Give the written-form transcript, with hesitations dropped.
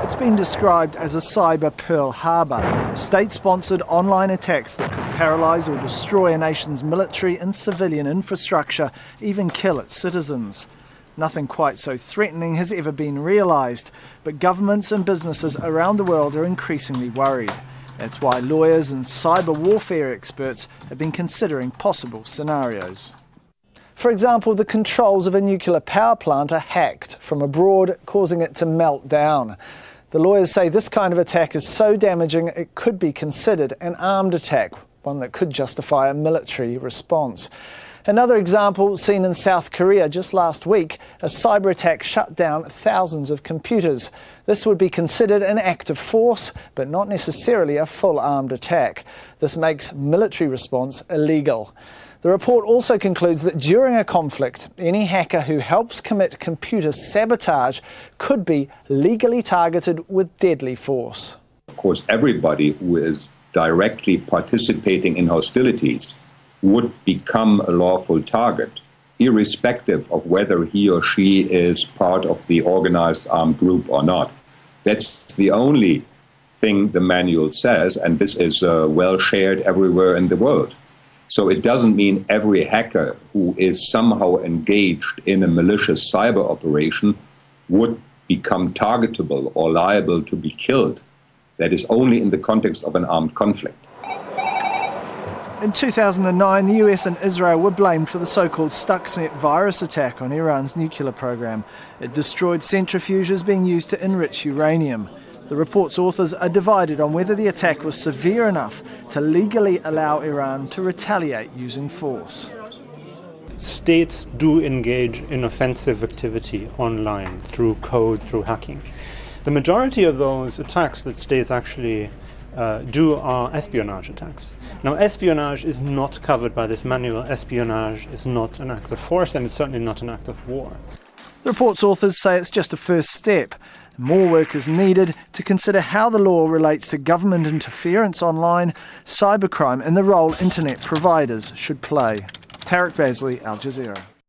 It's been described as a cyber Pearl Harbor, state-sponsored online attacks that could paralyse or destroy a nation's military and civilian infrastructure, even kill its citizens. Nothing quite so threatening has ever been realised, but governments and businesses around the world are increasingly worried. That's why lawyers and cyber warfare experts have been considering possible scenarios. For example, the controls of a nuclear power plant are hacked from abroad, causing it to melt down. The lawyers say this kind of attack is so damaging it could be considered an armed attack, one that could justify a military response. Another example seen in South Korea just last week, a cyber attack shut down thousands of computers. This would be considered an act of force, but not necessarily a full armed attack. This makes military response illegal. The report also concludes that during a conflict, any hacker who helps commit computer sabotage could be legally targeted with deadly force. Of course, everybody who is directly participating in hostilities would become a lawful target, irrespective of whether he or she is part of the organized armed group or not. That's the only thing the manual says, and this is well shared everywhere in the world. So it doesn't mean every hacker who is somehow engaged in a malicious cyber operation would become targetable or liable to be killed. That is only in the context of an armed conflict. In 2009, the US and Israel were blamed for the so-called Stuxnet virus attack on Iran's nuclear program. It destroyed centrifuges being used to enrich uranium. The report's authors are divided on whether the attack was severe enough to legally allow Iran to retaliate using force. States do engage in offensive activity online through code, through hacking. The majority of those attacks that states actually do are espionage attacks. Now, espionage is not covered by this manual. Espionage is not an act of force, and it's certainly not an act of war. The report's authors say it's just a first step. More work is needed to consider how the law relates to government interference online, cybercrime, and the role internet providers should play. Tarek Bazley, Al Jazeera.